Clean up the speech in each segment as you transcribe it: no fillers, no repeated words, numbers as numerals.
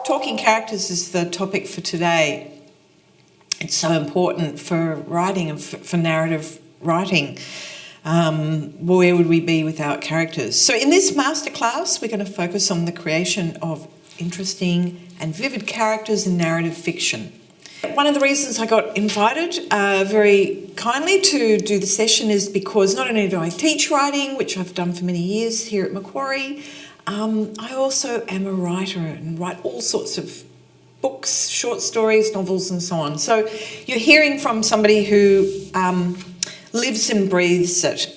Talking characters is the topic for today. It's so important for writing and for narrative writing. Where would we be without characters? So in this masterclass, we're going to focus on the creation of interesting and vivid characters in narrative fiction. One of the reasons I got invited very kindly to do the session is because not only do I teach writing, which I've done for many years here at Macquarie, I also am a writer and write all sorts of books, short stories, novels and so on. So you're hearing from somebody who lives and breathes it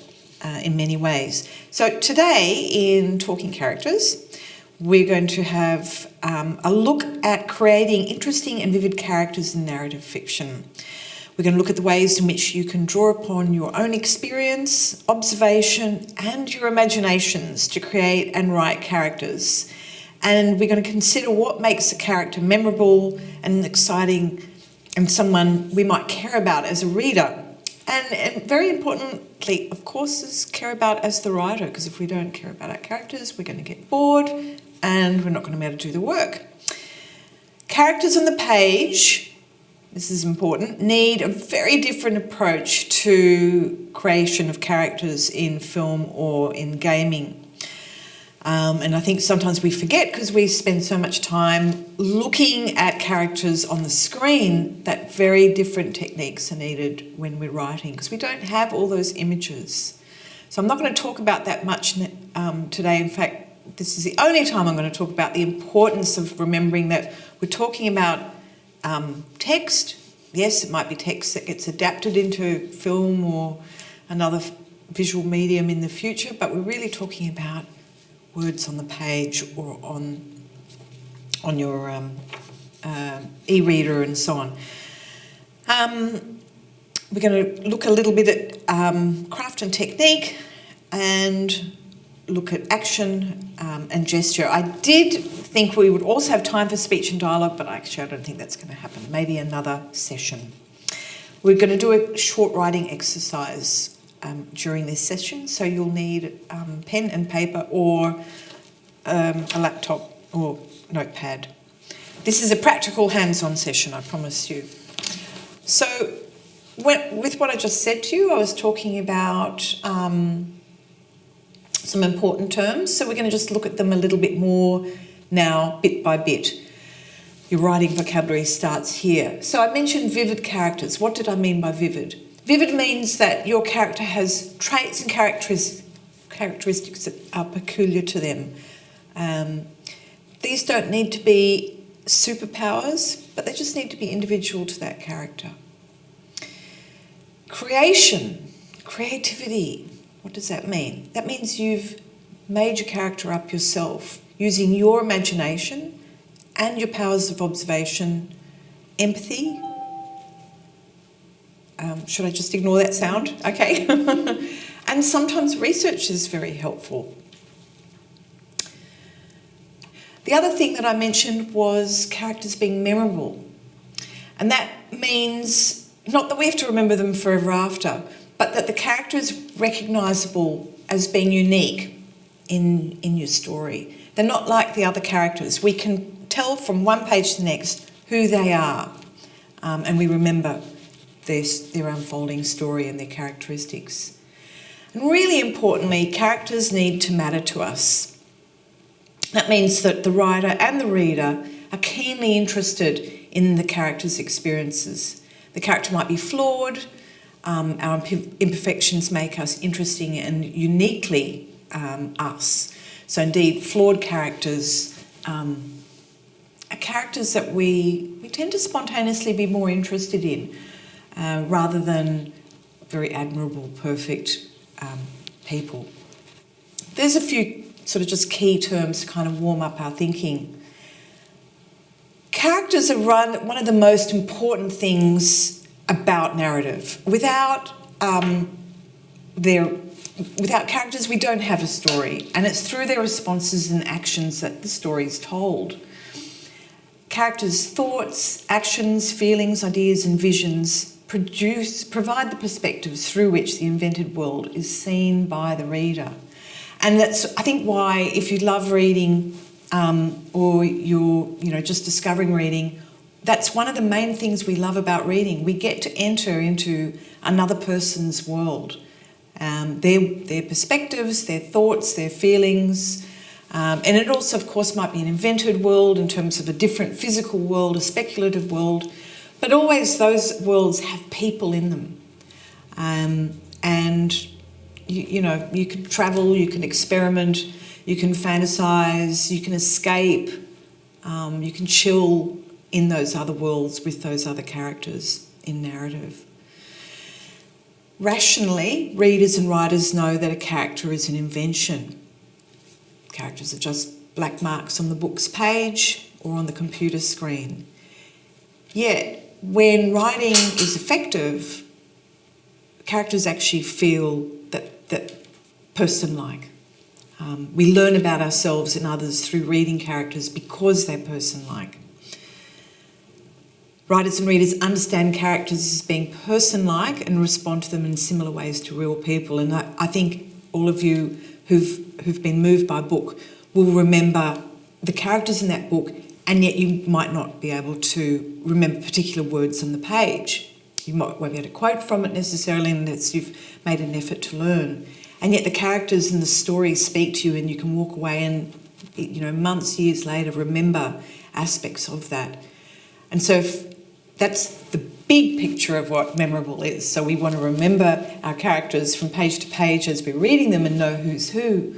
in many ways. So today in Talking Characters, we're going to have a look at creating interesting and vivid characters in narrative fiction. We're going to look at the ways in which you can draw upon your own experience, observation, and your imaginations to create and write characters. And we're going to consider what makes a character memorable and exciting and someone we might care about as a reader. And very importantly, of course, is care about as the writer, because if we don't care about our characters, we're going to get bored and we're not going to be able to do the work. Characters on the page, this is important, need a very different approach to creation of characters in film or in gaming. And I think sometimes we forget, because we spend so much time looking at characters on the screen, that very different techniques are needed when we're writing, because we don't have all those images. So I'm not going to talk about that much today. In fact, this is the only time I'm going to talk about the importance of remembering that we're talking about text. Yes, it might be text that gets adapted into film or another visual medium in the future, but we're really talking about words on the page or on your e-reader and so on. We're going to look a little bit at craft and technique and look at action and gesture. I did think we would also have time for speech and dialogue, but actually I don't think that's going to happen. Maybe another session. We're going to do a short writing exercise during this session, so you'll need pen and paper or a laptop or notepad. This is a practical hands-on session, I promise you. So with what I just said to you, I was talking about some important terms, so we're going to just look at them a little bit more now, bit by bit. Your writing vocabulary starts here. So I mentioned vivid characters. What did I mean by vivid? Vivid means that your character has traits and characteristics that are peculiar to them. These don't need to be superpowers, but they just need to be individual to that character. Creativity, what does that mean? That means you've made your character up yourself using your imagination and your powers of observation, empathy. Should I just ignore that sound? Okay. And sometimes research is very helpful. The other thing that I mentioned was characters being memorable. And that means not that we have to remember them forever after, but that the character is recognisable as being unique in your story. They're not like the other characters. We can tell from one page to the next who they are, and we remember their unfolding story and their characteristics. And really importantly, characters need to matter to us. That means that the writer and the reader are keenly interested in the character's experiences. The character might be flawed, our imperfections make us interesting and uniquely us. So indeed, flawed characters are characters that we tend to spontaneously be more interested in, rather than very admirable, perfect people. There's a few sort of just key terms to kind of warm up our thinking. Characters are one of the most important things about narrative. Without characters, we don't have a story, and it's through their responses and actions that the story is told. Characters' thoughts, actions, feelings, ideas and visions provide the perspectives through which the invented world is seen by the reader. And that's, I think, why if you love reading or you're just discovering reading, that's one of the main things we love about reading. We get to enter into another person's world, their perspectives, their thoughts, their feelings. And it also, of course, might be an invented world in terms of a different physical world, a speculative world, but always those worlds have people in them. And you can travel, you can experiment, you can fantasize, you can escape, you can chill in those other worlds with those other characters in narrative. Rationally, readers and writers know that a character is an invention. Characters are just black marks on the book's page or on the computer screen. Yet, when writing is effective, characters actually feel that person-like. We learn about ourselves and others through reading characters because they're person-like. Writers and readers understand characters as being person-like and respond to them in similar ways to real people. And I think all of you who've been moved by a book will remember the characters in that book, and yet you might not be able to remember particular words on the page. You won't be able to quote from it necessarily unless you've made an effort to learn. And yet the characters in the story speak to you, and you can walk away and, months, years later, remember aspects of that. And so that's the big picture of what memorable is. So we want to remember our characters from page to page as we're reading them and know who's who.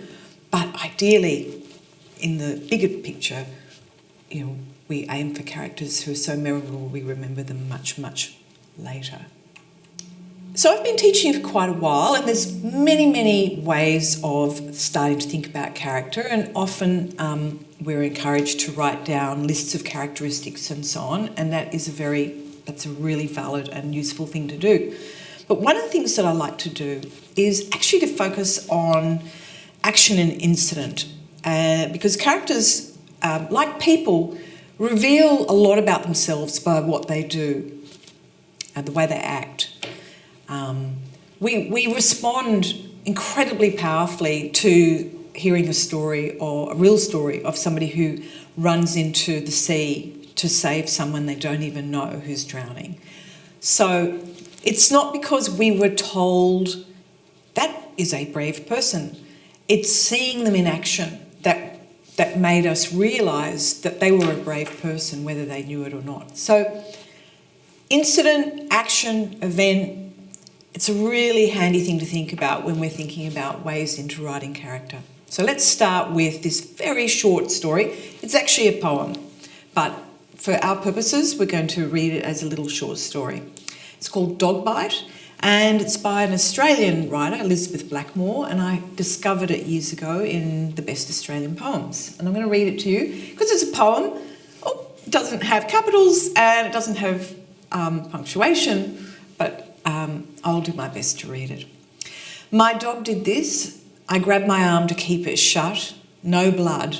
But ideally, in the bigger picture, we aim for characters who are so memorable we remember them much, much later. So I've been teaching for quite a while, and there's many, many ways of starting to think about character, and often we're encouraged to write down lists of characteristics and so on, and that's a really valid and useful thing to do. But one of the things that I like to do is actually to focus on action and incident, because characters, like people, reveal a lot about themselves by what they do and the way they act. We respond incredibly powerfully to hearing a story or a real story of somebody who runs into the sea to save someone they don't even know who's drowning. So it's not because we were told that is a brave person. It's seeing them in action that made us realise that they were a brave person, whether they knew it or not. So incident, action, event, it's a really handy thing to think about when we're thinking about ways into writing character. So let's start with this very short story. It's actually a poem, but for our purposes, we're going to read it as a little short story. It's called Dog Bite, and it's by an Australian writer, Elizabeth Blackmore, and I discovered it years ago in the Best Australian Poems. And I'm going to read it to you because it's a poem. It doesn't have capitals and it doesn't have punctuation, but I'll do my best to read it. My dog did this. I grabbed my arm to keep it shut. No blood,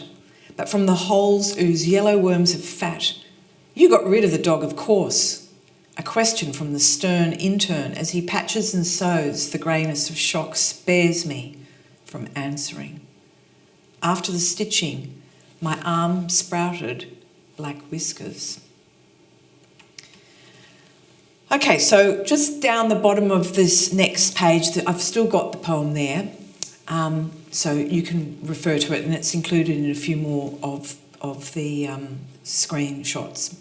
but from the holes ooze yellow worms of fat. You got rid of the dog, of course. A question from the stern intern as he patches and sews the greyness of shock spares me from answering. After the stitching, my arm sprouted black whiskers. Okay, so just down the bottom of this next page, I've still got the poem there, so you can refer to it, and it's included in a few more of the screenshots.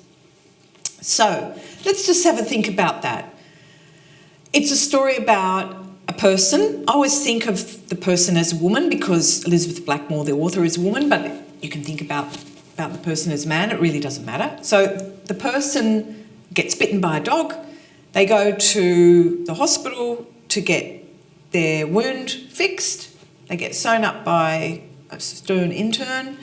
So let's just have a think about that. It's a story about a person. I always think of the person as a woman because Elizabeth Blackmore, the author, is a woman, but you can think about the person as a man. It really doesn't matter. So the person gets bitten by a dog. They go to the hospital to get their wound fixed. They get sewn up by a stern intern.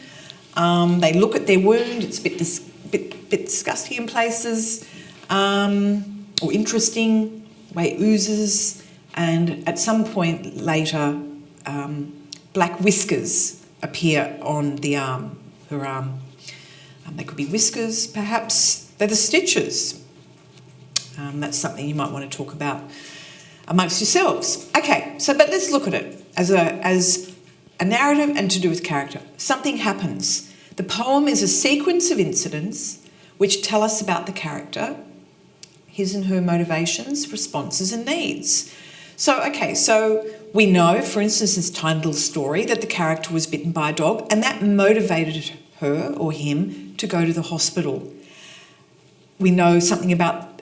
They look at their wound. It's a bit disgusting in places, or interesting, the way it oozes. And at some point later, black whiskers appear on the arm, her arm. They could be whiskers, perhaps. They're the stitches. That's something you might want to talk about amongst yourselves. Okay, but let's look at it as a narrative and to do with character. Something happens. The poem is a sequence of incidents which tell us about the character, his and her motivations, responses and needs. So we know, for instance, this tiny little story, that the character was bitten by a dog, and that motivated her or him to go to the hospital. We know something about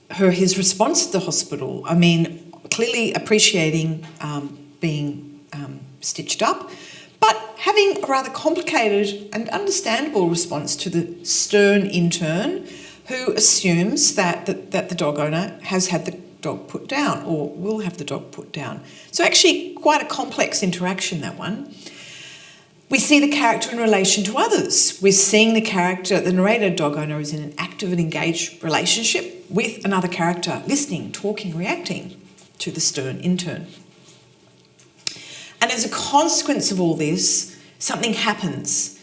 his response at the hospital. I mean, clearly appreciating being stitched up, but having a rather complicated and understandable response to the stern intern who assumes that the dog owner has had the dog put down or will have the dog put down. So actually quite a complex interaction, that one. We see the character in relation to others. We're seeing the character, the narrator dog owner is in an active and engaged relationship with another character, listening, talking, reacting to the stern intern. And as a consequence of all this, something happens.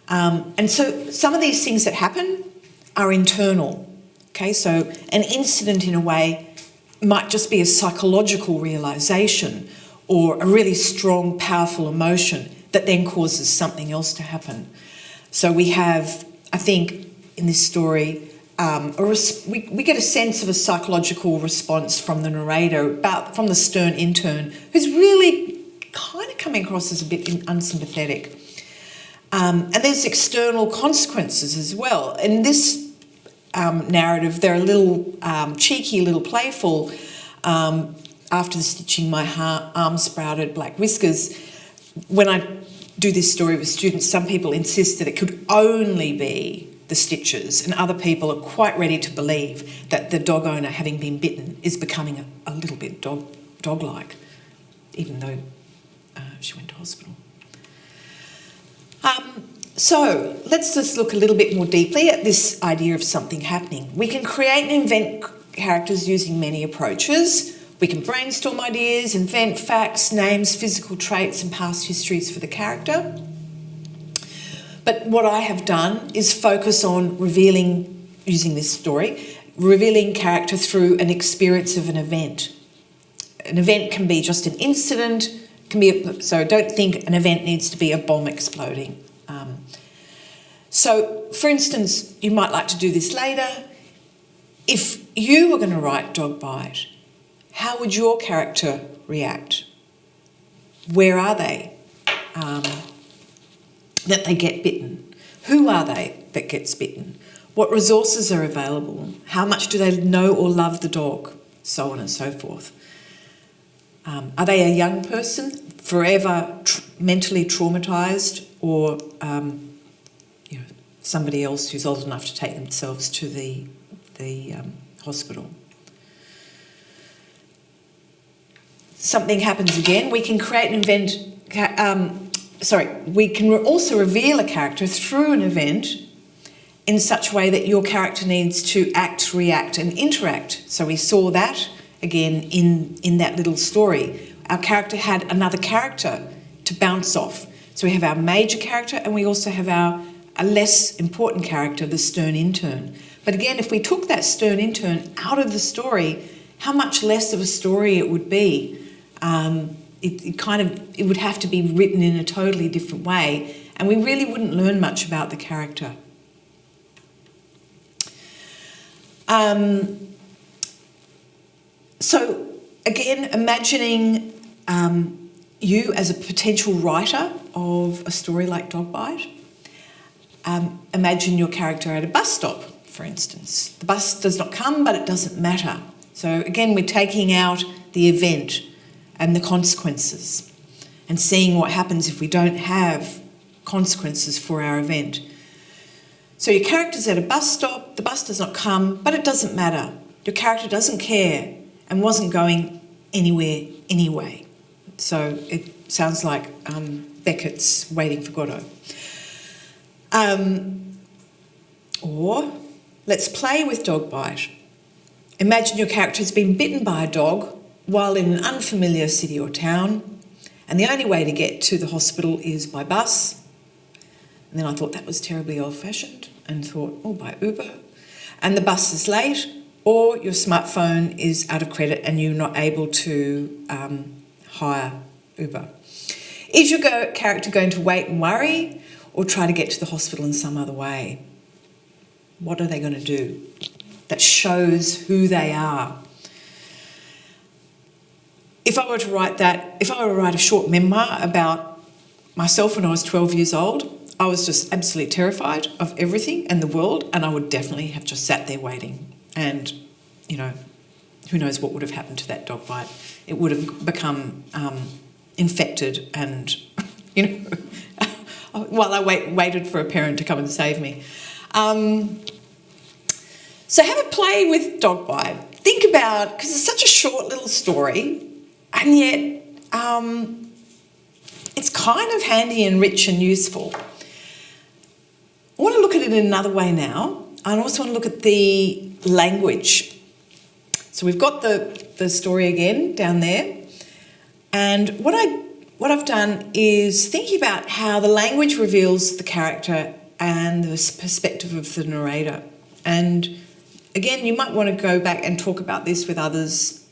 And so some of these things that happen are internal. Okay, so an incident in a way might just be a psychological realisation or a really strong, powerful emotion that then causes something else to happen. So we have, I think, in this story, we get a sense of a psychological response from the narrator, from the stern intern, who's really kind of coming across as a bit unsympathetic. And there's external consequences as well. In this narrative, they're a little cheeky, a little playful. After the stitching, my arm sprouted black whiskers. When I do this story with students, some people insist that it could only be the stitches, and other people are quite ready to believe that the dog owner, having been bitten, is becoming a little bit dog-like, even though she went to hospital. So let's just look a little bit more deeply at this idea of something happening. We can create and invent characters using many approaches. We can brainstorm ideas, invent facts, names, physical traits and past histories for the character. But what I have done is focus on revealing, using this story, revealing character through an experience of an event. An event can be just an incident, so don't think an event needs to be a bomb exploding. So, for instance, you might like to do this later. If you were going to write dog bite, how would your character react? Where are they that they get bitten? Who are they that gets bitten? What resources are available? How much do they know or love the dog? So on and so forth. Are they a young person, forever mentally traumatised, or somebody else who's old enough to take themselves to the hospital? Something happens again. We can create and invent. We can also reveal a character through an event in such a way that your character needs to act, react, and interact. So we saw that again in that little story. Our character had another character to bounce off. So we have our major character, and we also have a less important character, the stern intern. But again, if we took that stern intern out of the story, how much less of a story it would be. It would have to be written in a totally different way, and we really wouldn't learn much about the character. So again, imagining you as a potential writer of a story like Dog Bite. Imagine your character at a bus stop, for instance. The bus does not come, but it doesn't matter. So again, we're taking out the event and the consequences and seeing what happens if we don't have consequences for our event. So your character's at a bus stop, the bus does not come, but it doesn't matter. Your character doesn't care and wasn't going anywhere anyway. So it sounds like Beckett's Waiting for Godot. Or let's play with Dog Bite. Imagine your character has been bitten by a dog while in an unfamiliar city or town, and the only way to get to the hospital is by bus. And then I thought that was terribly old-fashioned and thought, by Uber. And the bus is late, or your smartphone is out of credit and you're not able to hire Uber. Is your character going to wait and worry or try to get to the hospital in some other way? What are they going to do that shows who they are? If I were to write a short memoir about myself when I was 12 years old, I was just absolutely terrified of everything and the world, and I would definitely have just sat there waiting. And, you know, who knows what would have happened to that dog bite. It would have become infected and, you know, while I waited for a parent to come and save me. So have a play with dog bite. Think about, because it's such a short little story, and yet it's kind of handy and rich and useful. I want to look at it in another way now. I also want to look at the language. So we've got the story again down there. And what I've done is thinking about how the language reveals the character and the perspective of the narrator. And again, you might want to go back and talk about this with others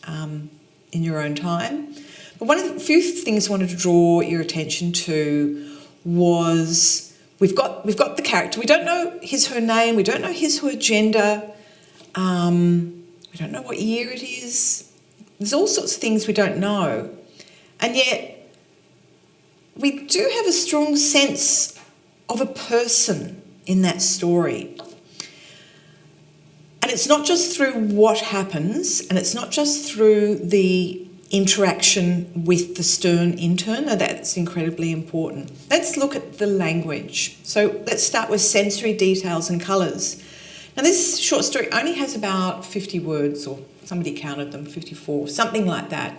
in your own time. But one of the few things I wanted to draw your attention to was we've got the character. We don't know her name. We don't know her gender. We don't know what year it is. There's all sorts of things we don't know. And yet we do have a strong sense of a person in that story. And it's not just through what happens, and it's not just through the interaction with the Stern intern, and that's incredibly important. Let's look at the language. So let's start with sensory details and colours. Now this short story only has about 50 words, or somebody counted them, 54, something like that.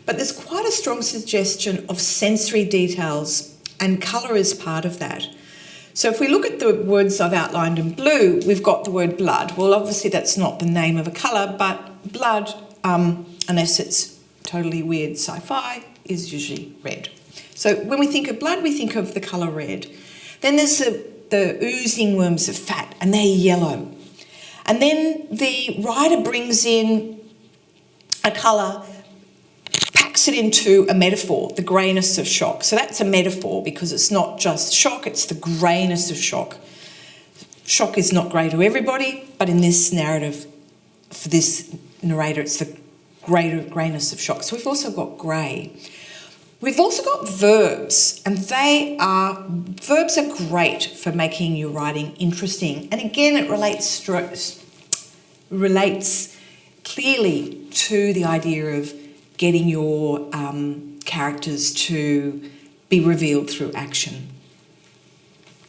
But there's quite a strong suggestion of sensory details, and colour is part of that. So if we look at the words I've outlined in blue, we've got the word blood. Well, obviously that's not the name of a colour, but blood, unless it's totally weird sci-fi, is usually red. So when we think of blood, we think of the colour red. Then there's the oozing worms of fat, and they're yellow. And then the writer brings in a colour, packs it into a metaphor, the greyness of shock. So that's a metaphor because it's not just shock, it's the greyness of shock. Shock is not grey to everybody, but in this narrative, for this narrator, it's the greyness of shock. So we've also got grey. We've also got verbs, and verbs are great for making your writing interesting. And again, it relates clearly to the idea of getting your characters to be revealed through action.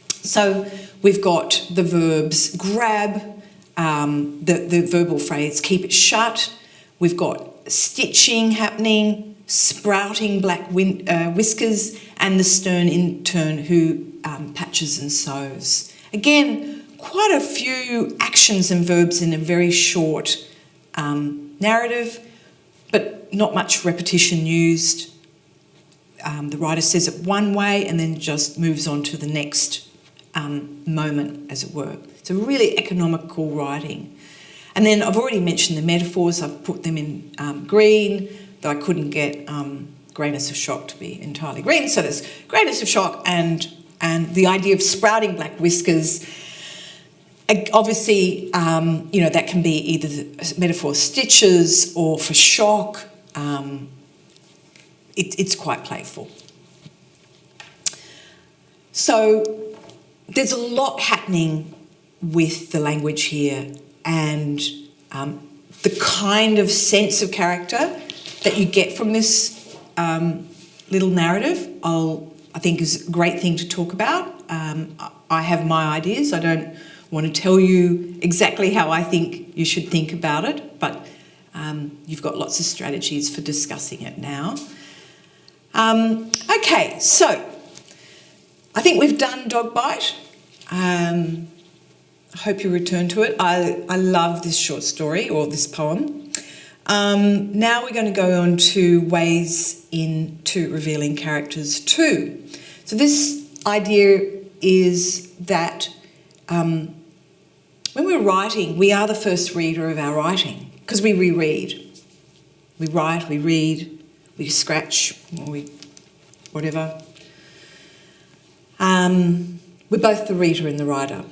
So we've got the verbs grab, the verbal phrase keep it shut. We've got stitching happening, sprouting black whiskers, and the Stern intern who patches and sews. Again, quite a few actions and verbs in a very short narrative, but not much repetition used. The writer says it one way and then just moves on to the next moment, as it were. It's a really economical writing. And then I've already mentioned the metaphors. I've put them in green, though I couldn't get greyness of shock to be entirely green. So there's greyness of shock and the idea of sprouting black whiskers. Obviously, that can be either the metaphor stitches or for shock. It's quite playful. So there's a lot happening with the language here, and the kind of sense of character that you get from this little narrative, I think is a great thing to talk about. I have my ideas. I don't want to tell you exactly how I think you should think about it, but you've got lots of strategies for discussing it now. Okay, so I think we've done Dog Bite. I hope you return to it. I love this short story or this poem. Now we're going to go on to ways into revealing characters too. So this idea is that when we're writing, we are the first reader of our writing because we reread. We write, we read, we scratch, or we whatever. We're both the reader and the writer.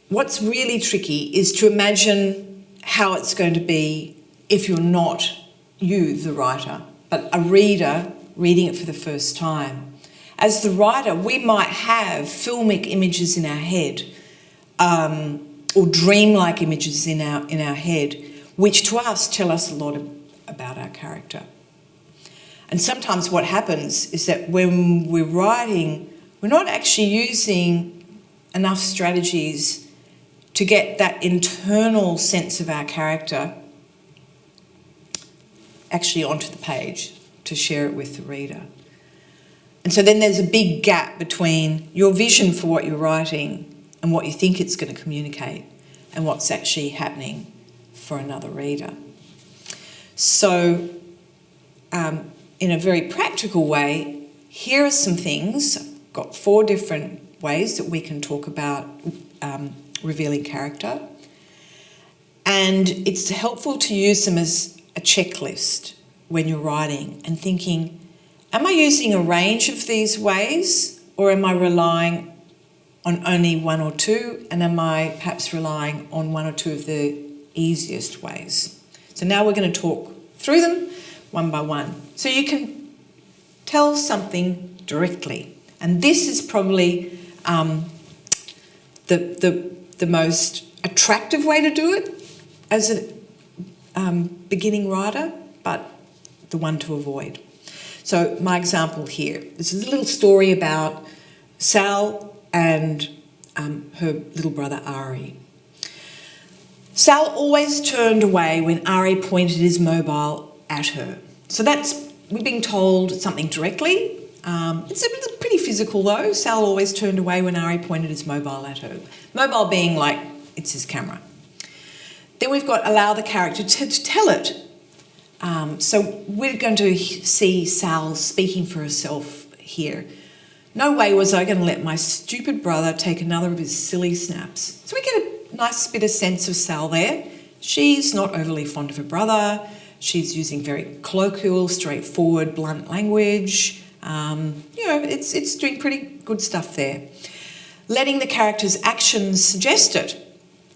What's really tricky is to imagine how it's going to be if you're not you, the writer, but a reader reading it for the first time. As the writer, we might have filmic images in our head, or dreamlike images in our head, which to us tell us a lot about our character. And sometimes what happens is that when we're writing, we're not actually using enough strategies to get that internal sense of our character actually onto the page to share it with the reader. And so then there's a big gap between your vision for what you're writing and what you think it's going to communicate and what's actually happening for another reader. So in a very practical way, here are some things. I've got 4 different ways that we can talk about revealing character. And it's helpful to use them as a checklist when you're writing and thinking, am I using a range of these ways, or am I relying on only 1 or 2, and am I perhaps relying on 1 or 2 of the easiest ways? So now we're going to talk through them one by one, so you can tell something directly. And this is probably the most attractive way to do it as a beginning writer, but the one to avoid. So my example here, this is a little story about Sal and her little brother Ari. Sal always turned away when Ari pointed his mobile at her. So we're being told something directly. It's pretty physical though. Sal always turned away when Ari pointed his mobile at her. Mobile being like, it's his camera. Then we've got allow the character to tell it. So we're going to see Sal speaking for herself here. No way was I going to let my stupid brother take another of his silly snaps. So we get a nice bit of sense of Sal there. She's not overly fond of her brother. She's using very colloquial, straightforward, blunt language. It's doing pretty good stuff there. Letting the character's actions suggest it.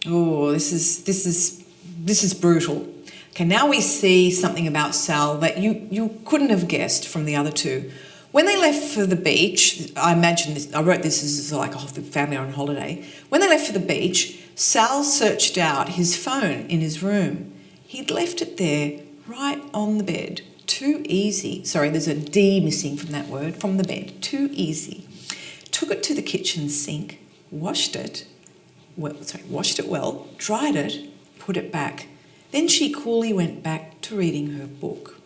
Oh, this is brutal. Okay, now we see something about Sal that you couldn't have guessed from the other 2. When they left for the beach, I wrote this as like a family on holiday. When they left for the beach, Sal searched out his phone in his room. He'd left it there right on the bed. Too easy. Sorry, there's a D missing from that word, from the bed. Too easy. Took it to the kitchen sink, washed it well, dried it, put it back. Then she coolly went back to reading her book.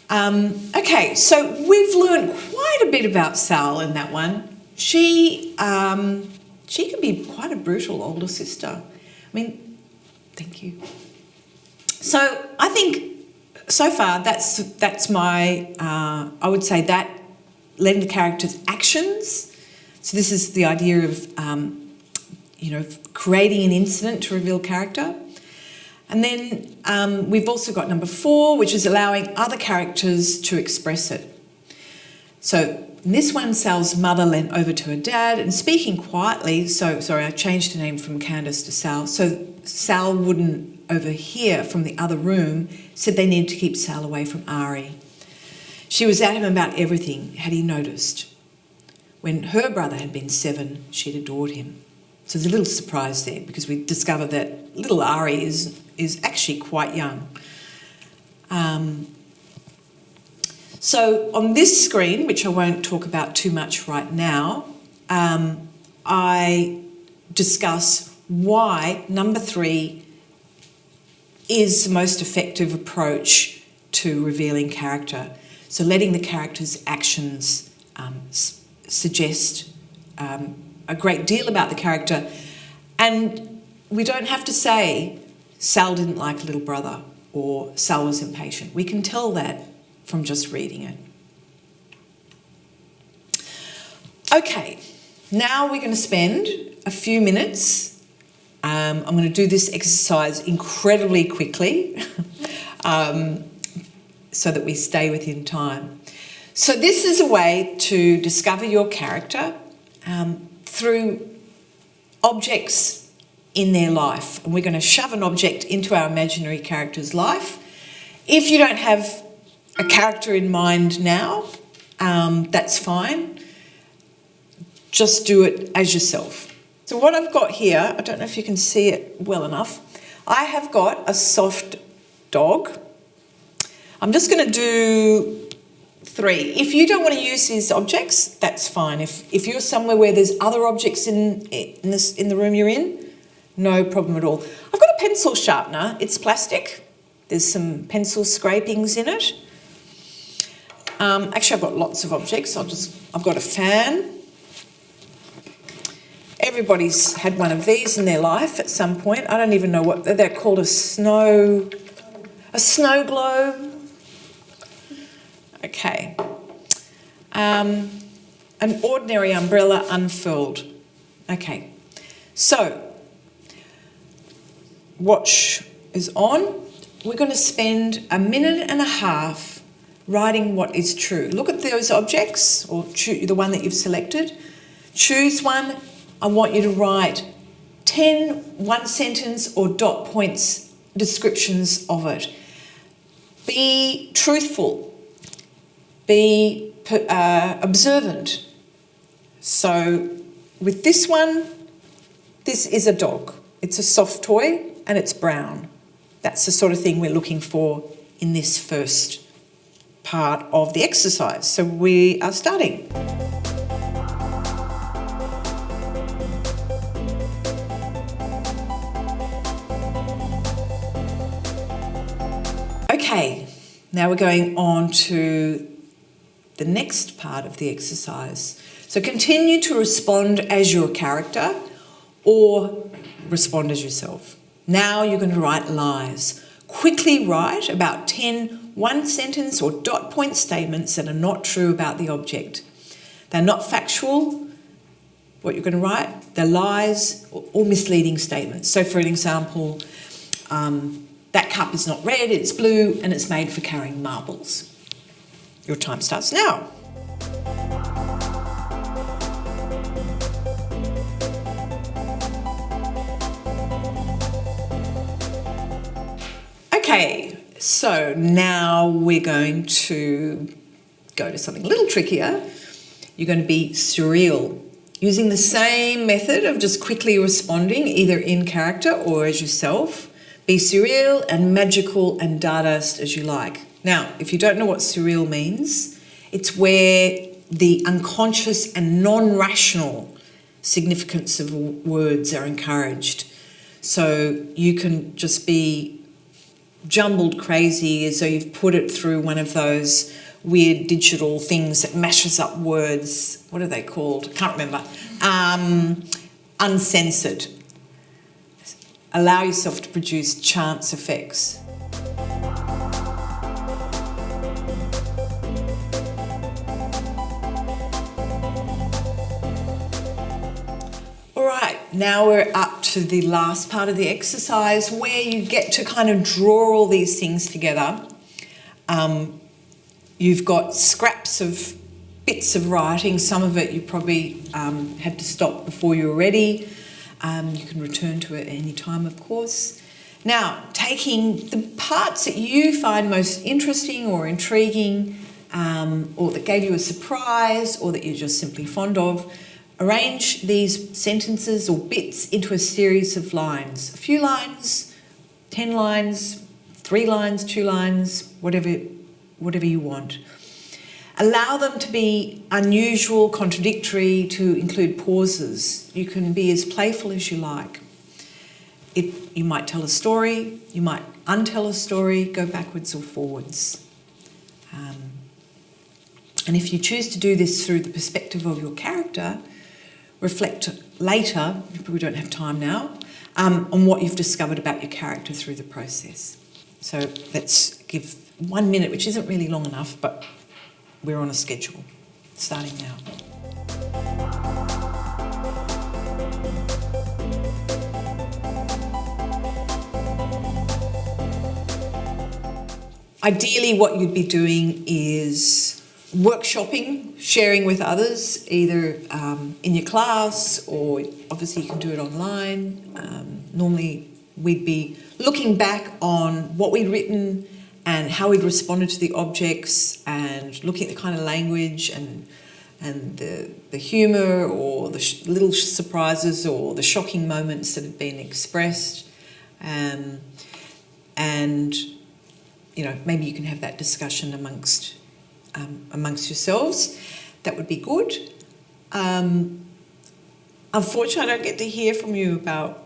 Okay, so we've learned quite a bit about Sal in that one. She can be quite a brutal older sister. Thank you. So I think so far that's my, I would say that letting the character's actions. So this is the idea of, creating an incident to reveal character. And then we've also got number 4, which is allowing other characters to express it. So in this one, Sal's mother leant over to her dad and speaking quietly, I changed her name from Candace to Sal, so Sal wouldn't overhear from the other room, said they needed to keep Sal away from Ari. She was at him about everything, had he noticed. When her brother had been 7, she'd adored him. So there's a little surprise there because we discovered that little Ari is actually quite young. So on this screen, which I won't talk about too much right now, I discuss why number 3 is the most effective approach to revealing character. So letting the character's actions suggest a great deal about the character. And we don't have to say Sal didn't like little brother or Sal was impatient. We can tell that from just reading it. Okay, now we're going to spend a few minutes. I'm going to do this exercise incredibly quickly. so that we stay within time. So this is a way to discover your character through objects in their life. And we're going to shove an object into our imaginary character's life. If you don't have a character in mind now, that's fine. Just do it as yourself. So what I've got here, I don't know if you can see it well enough. I have got a soft dog. I'm just going to do 3. If you don't want to use these objects, that's fine. If you're somewhere where there's other objects in the room you're in, no problem at all. I've got a pencil sharpener. It's plastic. There's some pencil scrapings in it. Actually, I've got lots of objects. I've got a fan. Everybody's had one of these in their life at some point. I don't even know what they're called. A snow globe. Okay. An ordinary umbrella unfurled. Okay. So, watch is on. We're going to spend a minute and a half writing what is true. Look at those objects, or the one that you've selected. Choose one. I want you to write 10 one-sentence or dot points descriptions of it. Be truthful. Be observant. So with this one, this is a dog. It's a soft toy and it's brown. That's the sort of thing we're looking for in this first part of the exercise. So we are starting. Okay, now we're going on to the next part of the exercise. So continue to respond as your character or respond as yourself. Now you're going to write lies. Quickly write about 10 one-sentence or dot point statements that are not true about the object. They're not factual, what you're going to write. They're lies or misleading statements. So for an example, that cup is not red, it's blue, and it's made for carrying marbles. Your time starts now. Okay, so now we're going to go to something a little trickier. You're going to be surreal, using the same method of just quickly responding, either in character or as yourself. Be surreal and magical and Dadaist as you like. Now, if you don't know what surreal means, it's where the unconscious and non-rational significance of words are encouraged. So you can just be jumbled crazy as though you've put it through one of those weird digital things that mashes up words. What are they called? Can't remember. Uncensored. Allow yourself to produce chance effects. All right, now we're up to the last part of the exercise where you get to kind of draw all these things together. You've got scraps of bits of writing. Some of it you probably had to stop before you were ready. You can return to it at any time, of course. Now, taking the parts that you find most interesting or intriguing, or that gave you a surprise, or that you're just simply fond of, arrange these sentences or bits into a series of lines. A few lines, 10 lines, 3 lines, 2 lines, whatever you want. Allow them to be unusual, contradictory, to include pauses. You can be as playful as you like. You might tell a story, you might untell a story, go backwards or forwards. And if you choose to do this through the perspective of your character, reflect later, we don't have time now, on what you've discovered about your character through the process. So let's give 1 minute, which isn't really long enough, but we're on a schedule, starting now. Ideally, what you'd be doing is workshopping, sharing with others, either in your class, or obviously you can do it online. Normally, we'd be looking back on what we'd written and how we'd responded to the objects, and looking at the kind of language and the humour, or the little surprises or the shocking moments that have been expressed. And you know, maybe you can have that discussion amongst yourselves. That would be good. Unfortunately, I don't get to hear from you about,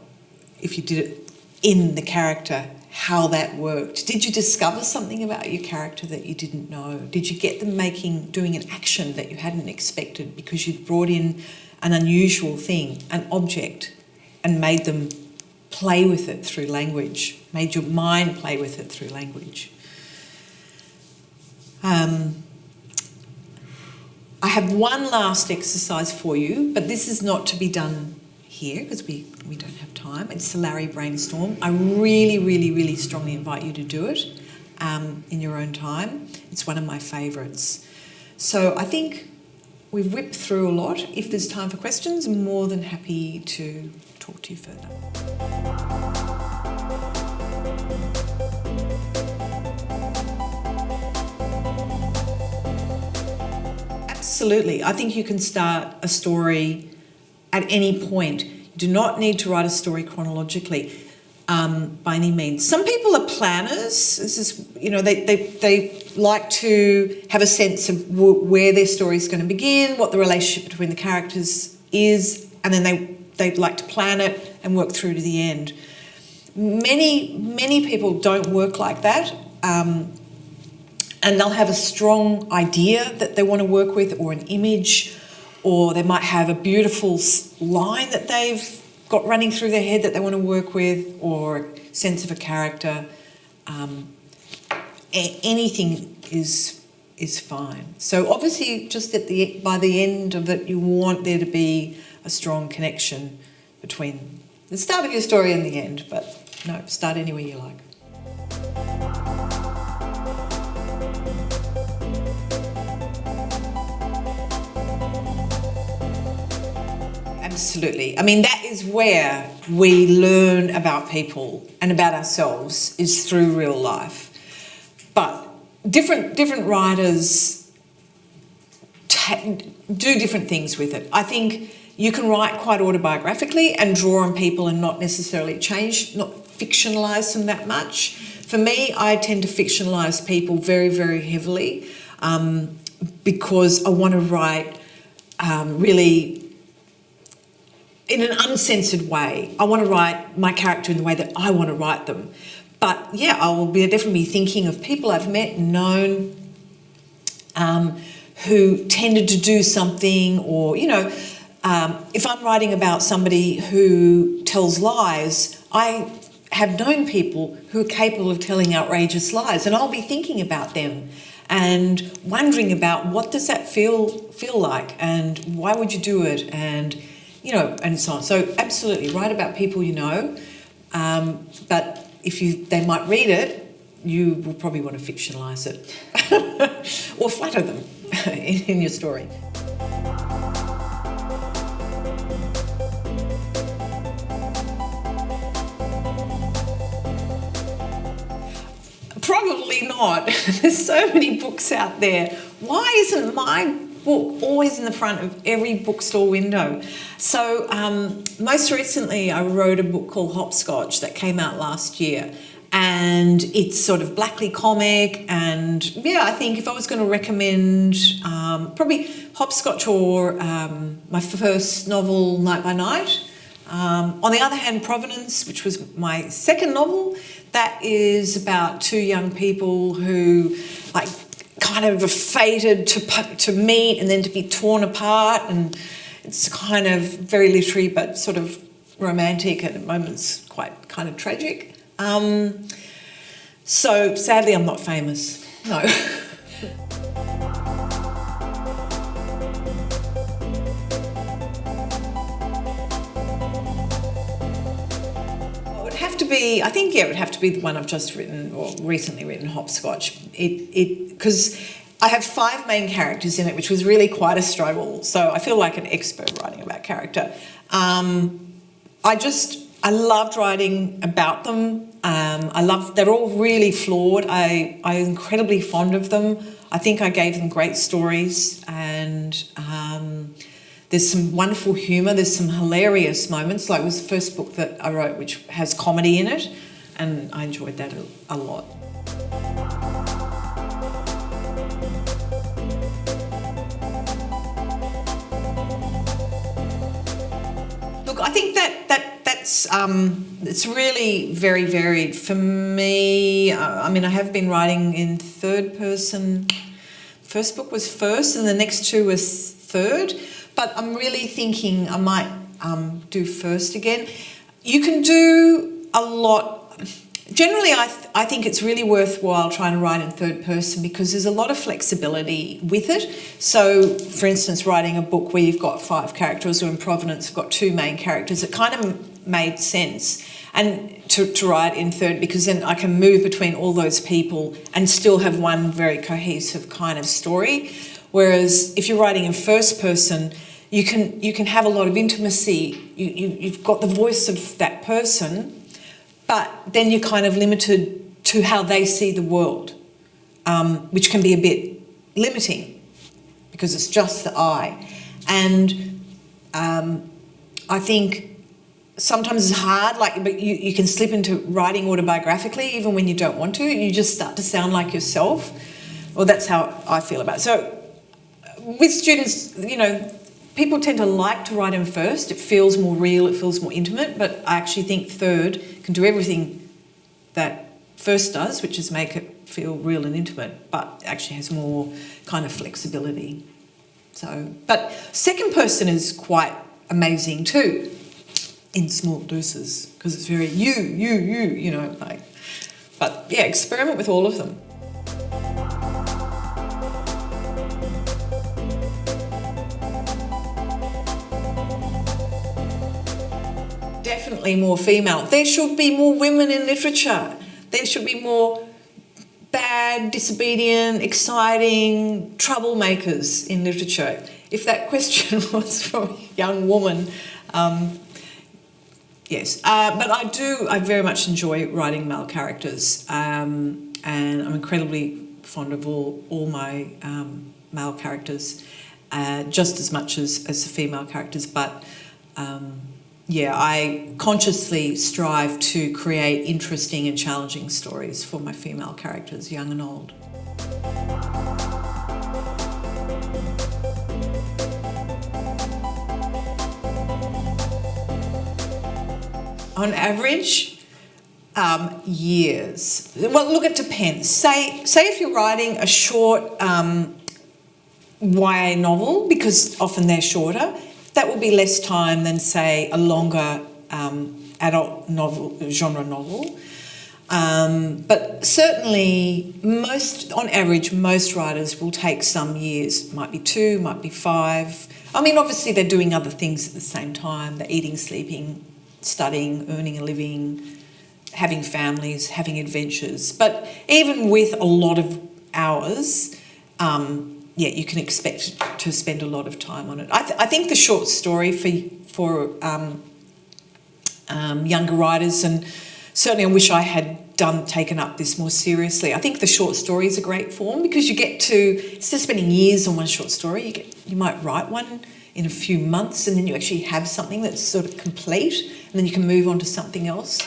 if you did it in the character, how that worked. Did you discover something about your character that you didn't know? Did you get them doing an action that you hadn't expected because you'd brought in an unusual thing, an object, and made them play with it through language, made your mind play with it through language? I have one last exercise for you, but this is not to be done here because we don't have time. It's the Larry Brainstorm. I really, really, really strongly invite you to do it in your own time. It's one of my favourites. So I think we've whipped through a lot. If there's time for questions, I'm more than happy to talk to you further. Absolutely. I think you can start a story at any point. You do not need to write a story chronologically by any means. Some people are planners. This is, you know, they like to have a sense of where their story is going to begin, what the relationship between the characters is, and then they like to plan it and work through to the end. Many people don't work like that. And they'll have a strong idea that they want to work with, or an image, or they might have a beautiful line that they've got running through their head that they want to work with, or a sense of a character. Anything is fine. So obviously, just by the end of it, you want there to be a strong connection between the start of your story and the end. But no, start anywhere you like. Absolutely. I mean, that is where we learn about people and about ourselves, is through real life. But different writers do different things with it. I think you can write quite autobiographically and draw on people and not necessarily not fictionalise them that much. For me, I tend to fictionalise people very, very heavily because I want to write really in an uncensored way. I want to write my character in the way that I want to write them. But yeah, I will definitely be thinking of people I've met and known who tended to do something, or, you know, if I'm writing about somebody who tells lies, I have known people who are capable of telling outrageous lies, and I'll be thinking about them and wondering about what does that feel like, and why would you do it, and you know, and so on. So absolutely, write about people you know, but if they might read it, you will probably want to fictionalise it or flatter them in your story. Probably not. There's so many books out there. Why isn't my book always in the front of every bookstore window? So most recently I wrote a book called Hopscotch that came out last year, and it's sort of blackly comic, and yeah, I think if I was going to recommend probably Hopscotch or my first novel, Night by Night. On the other hand, Provenance, which was my second novel, that is about two young people who kind of are fated to meet and then to be torn apart, and it's kind of very literary but sort of romantic, and at moments quite kind of tragic. So sadly I'm not famous, no. It would have to be, I think, yeah, it would have to be the one I've just written or recently written, Hopscotch. Because I have 5 main characters in it, which was really quite a struggle. So I feel like an expert writing about character. I loved writing about them. They're all really flawed. I'm incredibly fond of them. I think I gave them great stories, and there's some wonderful humour. There's some hilarious moments. Like, it was the first book that I wrote which has comedy in it, and I enjoyed that a lot. Look, I think that's it's really very varied for me. I mean, I have been writing in third person. First book was first, and the next 2 was third. But I'm really thinking I might do first again. You can do a lot. Generally, I think it's really worthwhile trying to write in third person because there's a lot of flexibility with it. So, for instance, writing a book where you've got 5 characters, or in Provenance, you've got 2 main characters, it kind of made sense and to write in third, because then I can move between all those people and still have one very cohesive kind of story. Whereas if you're writing in first person, you can have a lot of intimacy. You've got the voice of that person, but then you're kind of limited to how they see the world, which can be a bit limiting because it's just the I. And I think sometimes it's hard, but you can slip into writing autobiographically even when you don't want to. You just start to sound like yourself. Well, that's how I feel about it. So with students, people tend to like to write in first. It feels more real, it feels more intimate, but I actually think third can do everything that first does, which is make it feel real and intimate, but actually has more kind of flexibility. So, but second person is quite amazing too, in small doses, because it's very but yeah, experiment with all of them. Definitely more female. There should be more women in literature. There should be more bad, disobedient, exciting troublemakers in literature. If that question was from a young woman, yes. But I very much enjoy writing male characters, and I'm incredibly fond of all my male characters, just as much as the female characters, but I consciously strive to create interesting and challenging stories for my female characters, young and old. On average, years. Well, look, it depends. Say if you're writing a short YA novel, because often they're shorter, that will be less time than, say, a longer adult novel, genre novel. But certainly, on average, most writers will take some years. Might be 2, might be 5. I mean, obviously, they're doing other things at the same time. They're eating, sleeping, studying, earning a living, having families, having adventures. But even with a lot of hours, you can expect to spend a lot of time on it. I think the short story for younger writers, and certainly I wish I had taken up this more seriously. I think the short story is a great form because you get to, instead of spending years on one short story, you might write one in a few months, and then you actually have something that's sort of complete, and then you can move on to something else.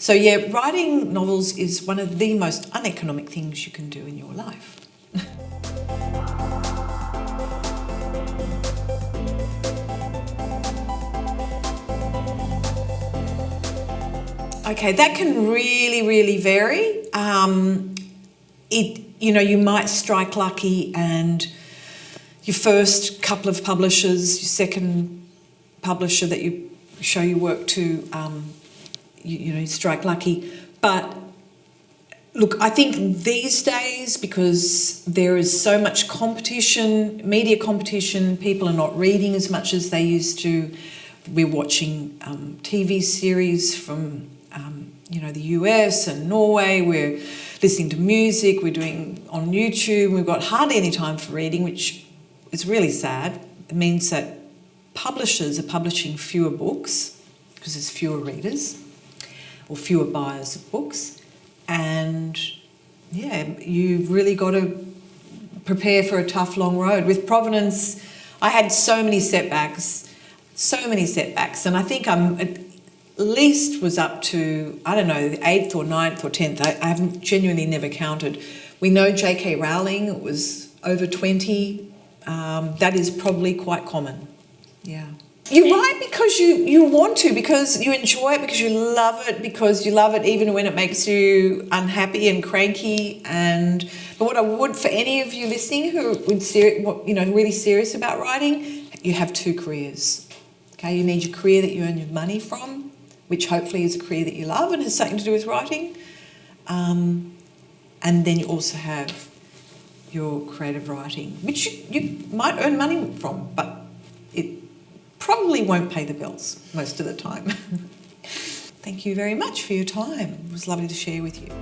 Writing novels is one of the most uneconomic things you can do in your life. Okay, that can really, really vary. You might strike lucky, and your first couple of publishers, your second publisher that you show your work to, you strike lucky. But look, I think these days, because there is so much competition, media competition, people are not reading as much as they used to. We're watching TV series from the US and Norway. We're listening to music. We're doing on YouTube. We've got hardly any time for reading, which is really sad. It means that publishers are publishing fewer books because there's fewer readers or fewer buyers of books. And you've really got to prepare for a tough, long road. With Provenance, I had so many setbacks, and I think I'm at least was up to, I don't know, the 8th or 9th or 10th. I haven't genuinely never counted. We know J.K. Rowling was over 20. That is probably quite common. Yeah. You write because you want to, because you enjoy it, because you love it even when it makes you unhappy and cranky. But what I would, for any of you listening who would really serious about writing, you have 2 careers. Okay, you need your career that you earn your money from, which hopefully is a career that you love and has something to do with writing. And then you also have your creative writing, which you might earn money from, but it probably won't pay the bills most of the time. Thank you very much for your time. It was lovely to share with you.